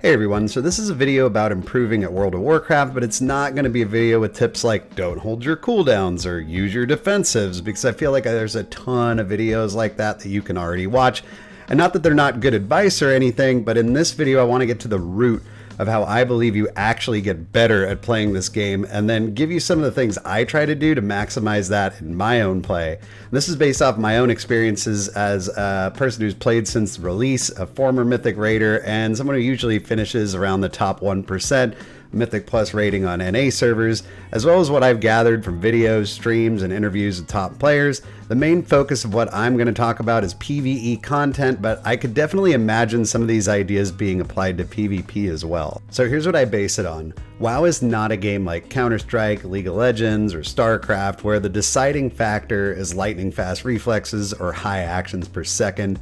Hey everyone, so this is a video about improving at World of Warcraft, but it's not going to be a video with tips like don't hold your cooldowns or use your defensives, because I feel like there's a ton of videos like that you can already watch. And not that they're not good advice or anything, but in this video I want to get to the root of how I believe you actually get better at playing this game, and then give you some of the things I try to do to maximize that in my own play. And this is based off my own experiences as a person who's played since the release, a former Mythic Raider, and someone who usually finishes around the top 1% Mythic Plus rating on NA servers, as well as what I've gathered from videos, streams, and interviews with top players. The main focus of what I'm going to talk about is PvE content, but I could definitely imagine some of these ideas being applied to PvP as well. So here's what I base it on. WoW is not a game like Counter-Strike, League of Legends, or StarCraft, where the deciding factor is lightning fast reflexes or high actions per second.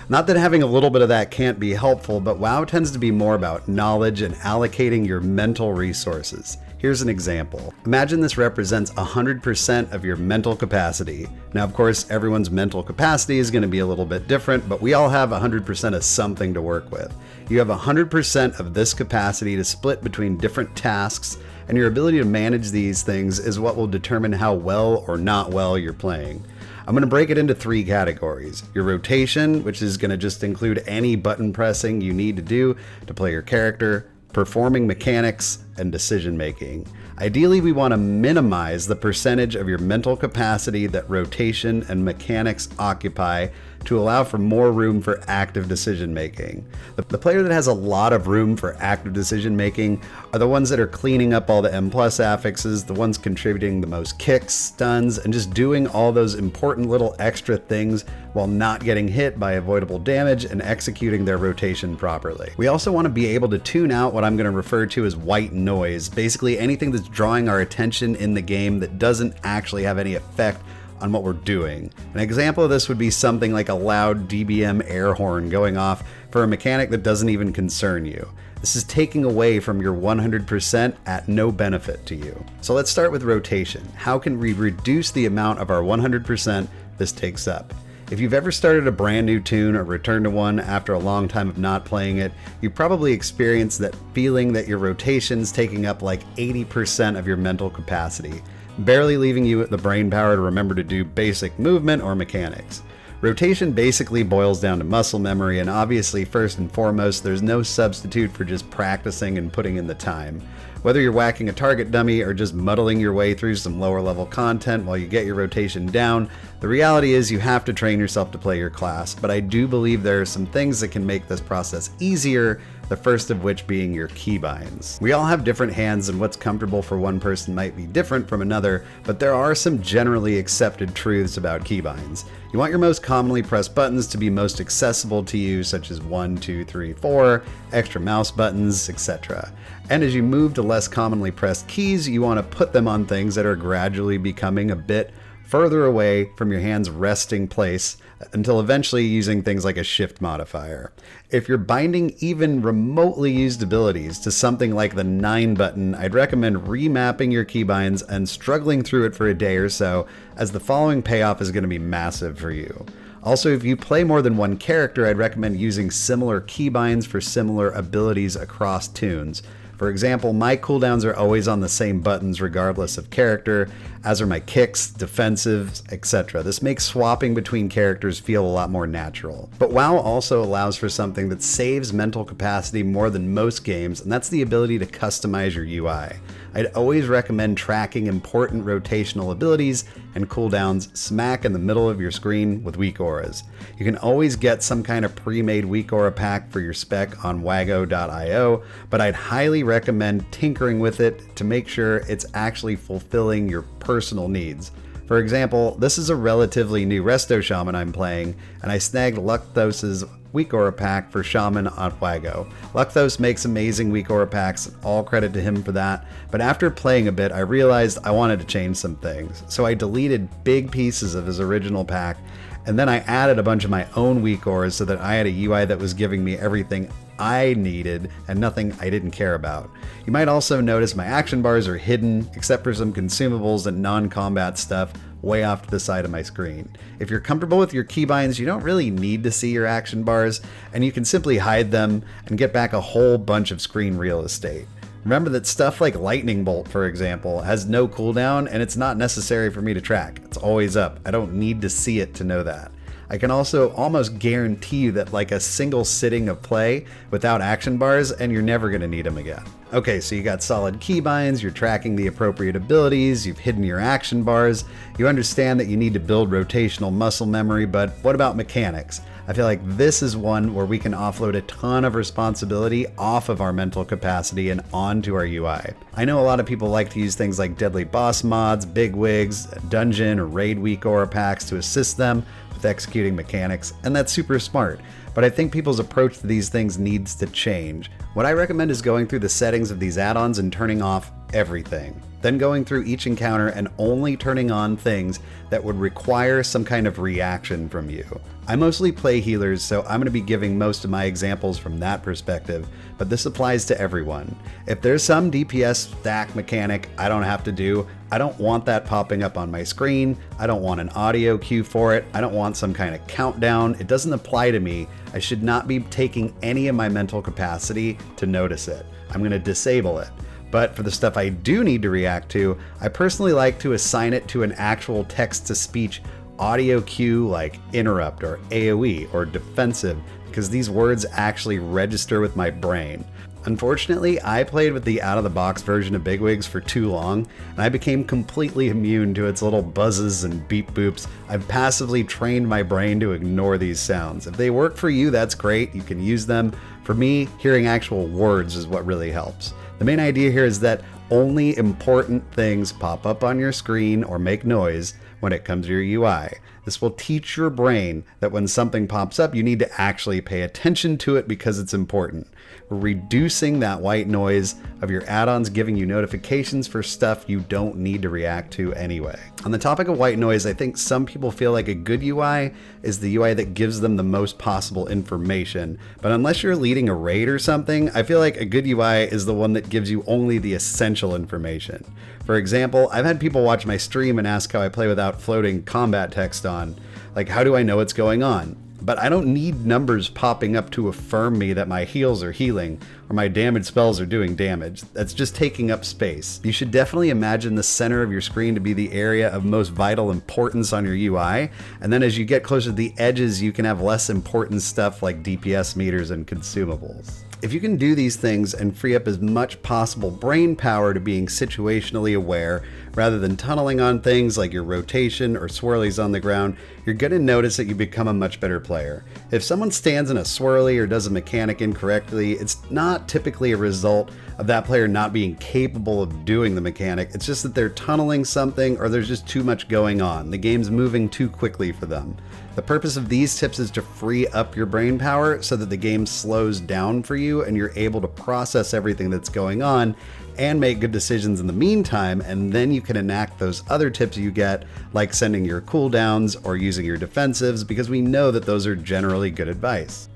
Not that having a little bit of that can't be helpful, but WoW tends to be more about knowledge and allocating your mental resources. Here's an example. Imagine this represents 100% of your mental capacity. Now, of course, everyone's mental capacity is going to be a little bit different, but we all have 100% of something to work with. You have 100% of this capacity to split between different tasks, and your ability to manage these things is what will determine how well or not well you're playing. I'm going to break it into three categories. Your rotation, which is going to just include any button pressing you need to do to play your character, performing mechanics, and decision making. Ideally, we want to minimize the percentage of your mental capacity that rotation and mechanics occupy to allow for more room for active decision making. The player that has a lot of room for active decision making are the ones that are cleaning up all the M+ affixes, the ones contributing the most kicks, stuns, and just doing all those important little extra things while not getting hit by avoidable damage and executing their rotation properly. We also want to be able to tune out what I'm going to refer to as white noise, basically anything that's drawing our attention in the game that doesn't actually have any effect on what we're doing. An example of this would be something like a loud DBM air horn going off for a mechanic that doesn't even concern you. This is taking away from your 100% at no benefit to you. So let's start with rotation. How can we reduce the amount of our 100% this takes up? If you've ever started a brand new tune or returned to one after a long time of not playing it, you probably experienced that feeling that your rotation's taking up like 80% of your mental capacity, barely leaving you the brain power to remember to do basic movement or mechanics. Rotation basically boils down to muscle memory, and obviously first and foremost, there's no substitute for just practicing and putting in the time. Whether you're whacking a target dummy or just muddling your way through some lower level content while you get your rotation down, the reality is you have to train yourself to play your class, but I do believe there are some things that can make this process easier, the first of which being your keybinds. We all have different hands, and what's comfortable for one person might be different from another, but there are some generally accepted truths about keybinds. You want your most commonly pressed buttons to be most accessible to you, such as 1, 2, 3, 4, extra mouse buttons, etc. And as you move to less commonly pressed keys, you want to put them on things that are gradually becoming a bit further away from your hand's resting place until eventually using things like a shift modifier. If you're binding even remotely used abilities to something like the 9 button, I'd recommend remapping your keybinds and struggling through it for a day or so, as the following payoff is going to be massive for you. Also, if you play more than one character, I'd recommend using similar keybinds for similar abilities across tunes. For example, my cooldowns are always on the same buttons regardless of character, as are my kicks, defensives, etc. This makes swapping between characters feel a lot more natural. But WoW also allows for something that saves mental capacity more than most games, and that's the ability to customize your UI. I'd always recommend tracking important rotational abilities and cooldowns smack in the middle of your screen with weak auras. You can always get some kind of pre-made weak aura pack for your spec on wago.io, but I'd highly recommend tinkering with it to make sure it's actually fulfilling your personal needs. For example, this is a relatively new Resto Shaman I'm playing, and I snagged Lucthos's weak aura pack for Shaman on Wago. Lucthos makes amazing weak aura packs, all credit to him for that, but after playing a bit I realized I wanted to change some things, so I deleted big pieces of his original pack, and then I added a bunch of my own weak auras so that I had a UI that was giving me everything I needed and nothing I didn't care about. You might also notice my action bars are hidden, except for some consumables and non-combat stuff way off to the side of my screen. If you're comfortable with your keybinds, you don't really need to see your action bars, and you can simply hide them and get back a whole bunch of screen real estate. Remember that stuff like Lightning Bolt, for example, has no cooldown, and it's not necessary for me to track. It's always up. I don't need to see it to know that. I can also almost guarantee you that like a single sitting of play without action bars and you're never going to need them again. Okay, so you got solid keybinds, you're tracking the appropriate abilities, you've hidden your action bars, you understand that you need to build rotational muscle memory, but what about mechanics? I feel like this is one where we can offload a ton of responsibility off of our mental capacity and onto our UI. I know a lot of people like to use things like deadly boss mods, bigwigs, dungeon or raid week aura packs to assist them with executing mechanics, and that's super smart. But I think people's approach to these things needs to change. What I recommend is going through the settings of these add-ons and turning off everything. Then going through each encounter and only turning on things that would require some kind of reaction from you. I mostly play healers, so I'm going to be giving most of my examples from that perspective, but this applies to everyone. If there's some DPS stack mechanic I don't have to do, I don't want that popping up on my screen, I don't want an audio cue for it, I don't want some kind of countdown, it doesn't apply to me, I should not be taking any of my mental capacity to notice it. I'm going to disable it. But for the stuff I do need to react to, I personally like to assign it to an actual text-to-speech audio cue like interrupt or AoE or defensive, because these words actually register with my brain. Unfortunately, I played with the out-of-the-box version of Bigwigs for too long, and I became completely immune to its little buzzes and beep boops. I've passively trained my brain to ignore these sounds. If they work for you, that's great, you can use them. For me, hearing actual words is what really helps. The main idea here is that only important things pop up on your screen or make noise when it comes to your UI. This will teach your brain that when something pops up, you need to actually pay attention to it because it's important. We're reducing that white noise of your add-ons giving you notifications for stuff you don't need to react to anyway. On the topic of white noise, I think some people feel like a good UI is the UI that gives them the most possible information. But unless you're leading a raid or something, I feel like a good UI is the one that gives you only the essential information. For example, I've had people watch my stream and ask how I play without floating combat text on. Like, how do I know what's going on? But I don't need numbers popping up to affirm me that my heals are healing or my damage spells are doing damage. That's just taking up space. You should definitely imagine the center of your screen to be the area of most vital importance on your UI, and then as you get closer to the edges, you can have less important stuff like DPS meters and consumables. If you can do these things and free up as much possible brain power to being situationally aware, rather than tunneling on things like your rotation or swirlies on the ground, you're going to notice that you become a much better player. If someone stands in a swirly or does a mechanic incorrectly, it's not typically a result of that player not being capable of doing the mechanic. It's just that they're tunneling something or there's just too much going on. The game's moving too quickly for them. The purpose of these tips is to free up your brain power so that the game slows down for you and you're able to process everything that's going on and make good decisions in the meantime, and then you can enact those other tips you get, like sending your cooldowns or using your defensives, because we know that those are generally good advice.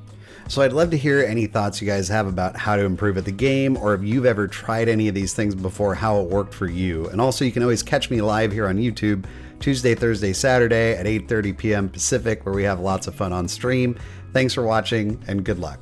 So I'd love to hear any thoughts you guys have about how to improve at the game, or if you've ever tried any of these things before, how it worked for you. And also you can always catch me live here on YouTube Tuesday, Thursday, Saturday at 8:30 p.m. Pacific, where we have lots of fun on stream. Thanks for watching and good luck.